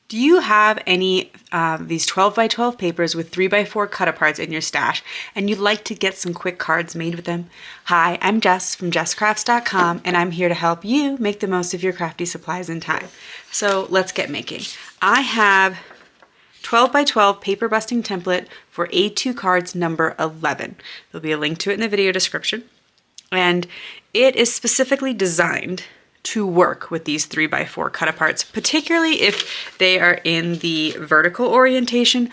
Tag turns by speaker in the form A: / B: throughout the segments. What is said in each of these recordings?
A: Do you have any these 12 by 12 papers with 3 by 4 cut-aparts in your stash and you'd like to get some quick cards made with them? Hi, I'm Jess from JessCrafts.com and I'm here to help you make the most of your crafty supplies and time. So let's get making. I have 12 by 12 paper busting template for A2 cards number 11. There'll be a link to it in the video description. And it is specifically designed to work with these 3 by 4 cut aparts, particularly if they are in the vertical orientation.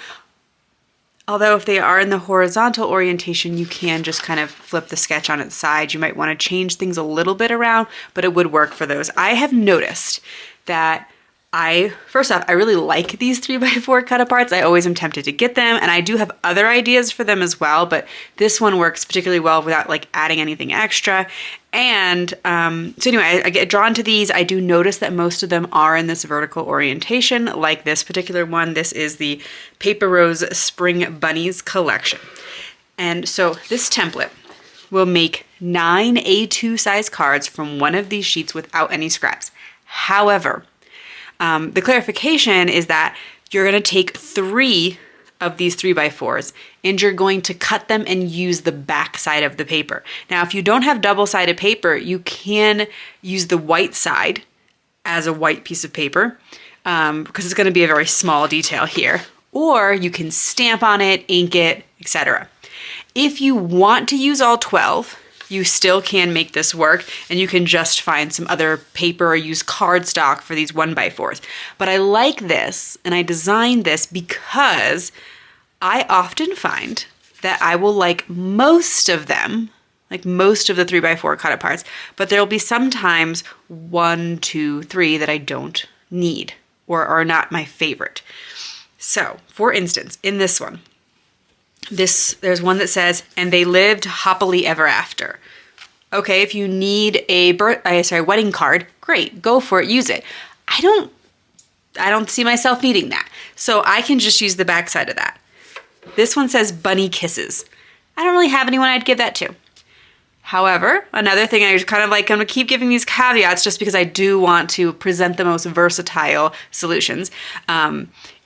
A: Although if they are in the horizontal orientation, you can just kind of flip the sketch on its side. You might want to change things a little bit around, but it would work for those. I have noticed that first off, I really like these 3 by 4 cut aparts. I always am tempted to get them, and I do have other ideas for them as well, but this one works particularly well without like adding anything extra. And so anyway, I get drawn to these. I do notice that most of them are in this vertical orientation, like this particular one. This is the Paper Rose Spring Bunnies collection. And so this template will make 9 A2 size cards from one of these sheets without any scraps. However, the clarification is that you're going to take 3 of these 3 by 4s and you're going to cut them and use the back side of the paper. Now, if you don't have double-sided paper, you can use the white side as a white piece of paper because it's going to be a very small detail here. Or you can stamp on it, ink it, etc. If you want to use all 12, you still can make this work, and you can just find some other paper or use cardstock for these 1 by 4s. But I like this, and I designed this because I often find that I will like most of them, like most of the 3 by 4 cut aparts, but there'll be sometimes 1, 2, 3 that I don't need or are not my favorite. So, for instance, in this one, there's one that says, "And they lived happily ever after." Okay, if you need a wedding card, great, go for it, use it. I don't see myself needing that. So I can just use the back side of that. This one says "Bunny Kisses." I don't really have anyone I'd give that to. However, another thing I kind of like, I'm gonna keep giving these caveats just because I do want to present the most versatile solutions,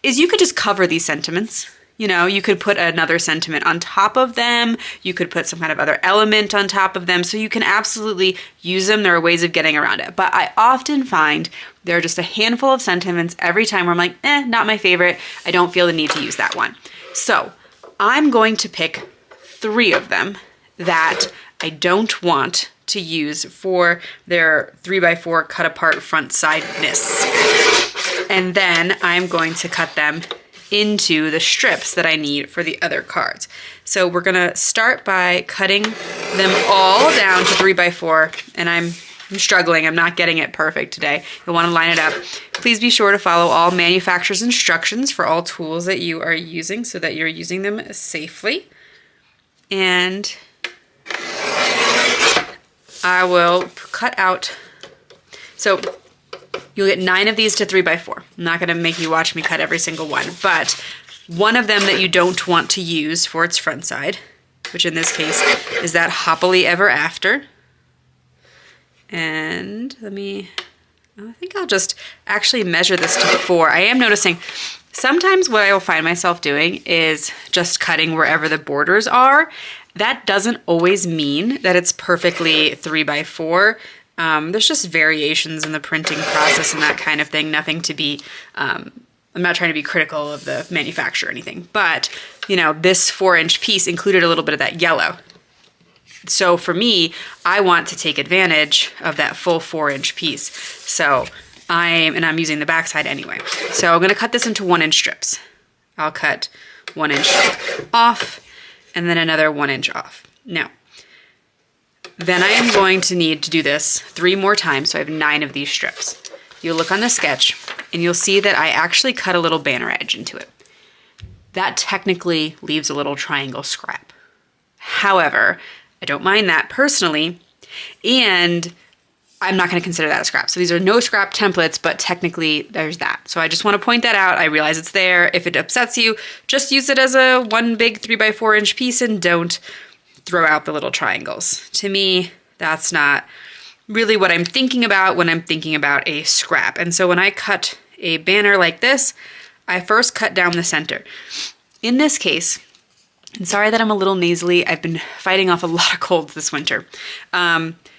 A: is you could just cover these sentiments. You know, you could put another sentiment on top of them. You could put some kind of other element on top of them. So you can absolutely use them. There are ways of getting around it. But I often find there are just a handful of sentiments every time where I'm like, not my favorite. I don't feel the need to use that one. So I'm going to pick 3 of them that I don't want to use for their 3 by 4 cut apart front sideness. And then I'm going to cut them into the strips that I need for the other cards. So we're gonna start by cutting them all down to 3 by 4, and I'm struggling, I'm not getting it perfect today. You'll wanna line it up. Please be sure to follow all manufacturer's instructions for all tools that you are using so that you're using them safely. And I will cut out, so you'll get 9 of these to 3 by 4. I'm not gonna make you watch me cut every single one, but one of them that you don't want to use for its front side, which in this case is that happily ever after. And I think I'll just actually measure this to 4. I am noticing sometimes what I will find myself doing is just cutting wherever the borders are. That doesn't always mean that it's perfectly 3 by 4. There's just variations in the printing process and that kind of thing. Nothing to be, I'm not trying to be critical of the manufacturer or anything, but you know, this 4-inch piece included a little bit of that yellow. So for me, I want to take advantage of that full 4-inch piece. So I'm using the backside anyway. So I'm gonna cut this into 1-inch strips. I'll cut 1 inch off and then another 1 inch off. Now, then I am going to need to do this 3 more times, so I have 9 of these strips. You'll look on the sketch and you'll see that I actually cut a little banner edge into it. That technically leaves a little triangle scrap. However, I don't mind that personally, and I'm not going to consider that a scrap. So these are no scrap templates, but technically there's that. So I just want to point that out. I realize it's there. If it upsets you, just use it as a one big 3 by 4 inch piece and don't throw out the little triangles. To me, that's not really what I'm thinking about when I'm thinking about a scrap. And so when I cut a banner like this, I first cut down the center. In this case, and sorry that I'm a little nasally, I've been fighting off a lot of colds this winter.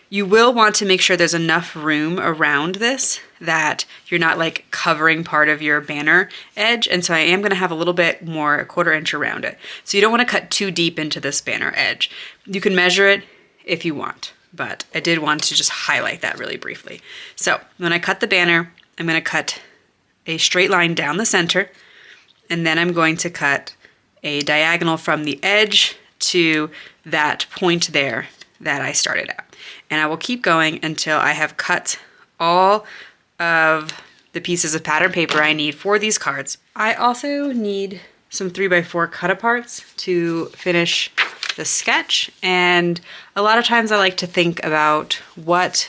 A: You will want to make sure there's enough room around this that you're not like covering part of your banner edge. And so I am gonna have a little bit more, 1/4 inch around it. So you don't wanna cut too deep into this banner edge. You can measure it if you want, but I did want to just highlight that really briefly. So when I cut the banner, I'm gonna cut a straight line down the center, and then I'm going to cut a diagonal from the edge to that point there that I started at. And I will keep going until I have cut all of the pieces of pattern paper I need for these cards. I also need some 3x4 cut-aparts to finish the sketch, and a lot of times I like to think about what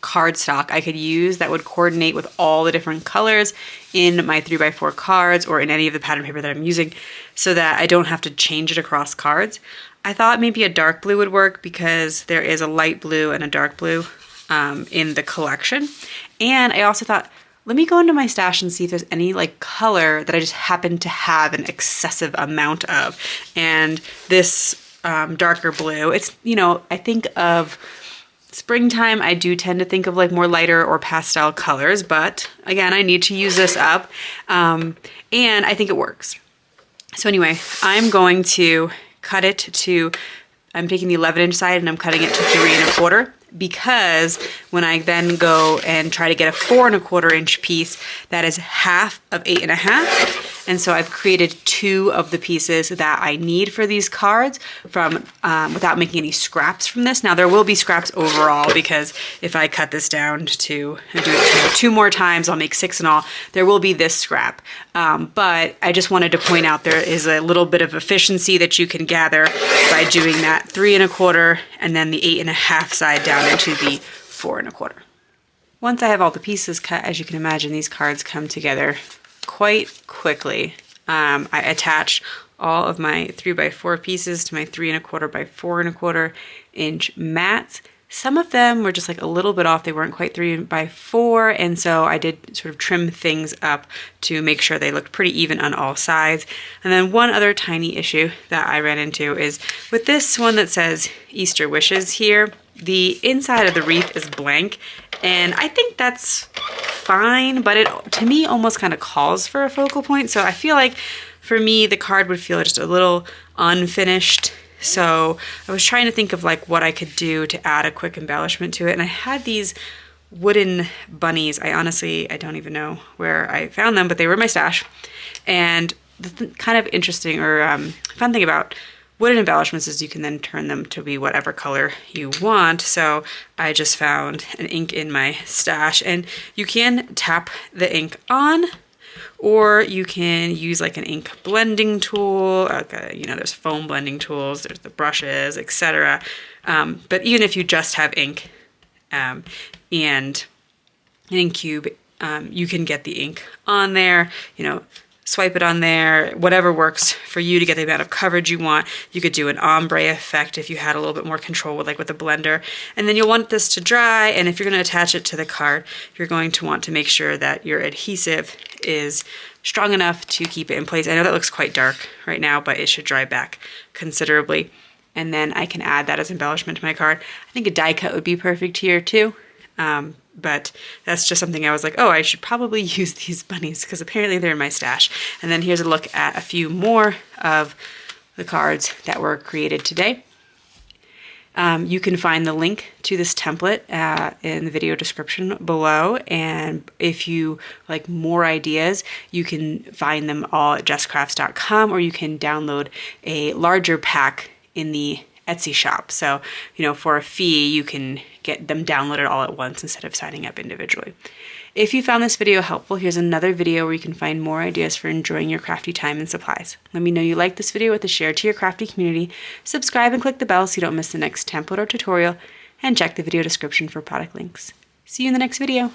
A: cardstock I could use that would coordinate with all the different colors in my 3x4 cards or in any of the pattern paper that I'm using, so that I don't have to change it across cards. I thought maybe a dark blue would work because there is a light blue and a dark blue in the collection. And I also thought, let me go into my stash and see if there's any like color that I just happen to have an excessive amount of. And this darker blue, it's, you know, I think of springtime, I do tend to think of like more lighter or pastel colors, but again, I need to use this up. And I think it works. So anyway, I'm going to cut it to, I'm taking the 11-inch side and I'm cutting it to 3 1/4, because when I then go and try to get a 4 1/4 inch piece, that is half of 8 1/2. And so I've created 2 of the pieces that I need for these cards from without making any scraps from this. Now there will be scraps overall, because if I cut this down to and do it 2 more times, I'll make 6 in all. There will be this scrap. But I just wanted to point out there is a little bit of efficiency that you can gather by doing that 3 1/4 and then the 8 1/2 side down into the 4 1/4. Once I have all the pieces cut, as you can imagine, these cards come together quite quickly. I attached all of my 3x4 pieces to my 3 1/4 by 4 1/4 inch mats. Some of them were just like a little bit off. They weren't quite 3x4, and so I did sort of trim things up to make sure they looked pretty even on all sides. And then one other tiny issue that I ran into is with this one that says Easter Wishes here, the inside of the wreath is blank, and I think that's fine, but it to me almost kind of calls for a focal point. So I feel like for me the card would feel just a little unfinished. So I was trying to think of like what I could do to add a quick embellishment to it, and I had these wooden bunnies. I don't even know where I found them, but they were in my stash. And the kind of interesting or fun thing about wooden embellishments is you can then turn them to be whatever color you want. So I just found an ink in my stash, and you can tap the ink on, or you can use like an ink blending tool. You know, there's foam blending tools, there's the brushes, etc. But even if you just have ink and an ink cube, you can get the ink on there, you know, swipe it on there, whatever works for you to get the amount of coverage you want. You could do an ombre effect if you had a little bit more control with a blender. And then you'll want this to dry, and if you're going to attach it to the card, you're going to want to make sure that your adhesive is strong enough to keep it in place. I know that looks quite dark right now, but it should dry back considerably. And then I can add that as embellishment to my card. I think a die cut would be perfect here too. But that's just something I was like, oh, I should probably use these bunnies because apparently they're in my stash. And then here's a look at a few more of the cards that were created today. You can find the link to this template in the video description below. And if you like more ideas, you can find them all at jesscrafts.com, or you can download a larger pack in the Etsy shop. So, you know, for a fee, you can get them downloaded all at once instead of signing up individually. If you found this video helpful, here's another video where you can find more ideas for enjoying your crafty time and supplies. Let me know you like this video with a share to your crafty community, subscribe and click the bell so you don't miss the next template or tutorial, and check the video description for product links. See you in the next video.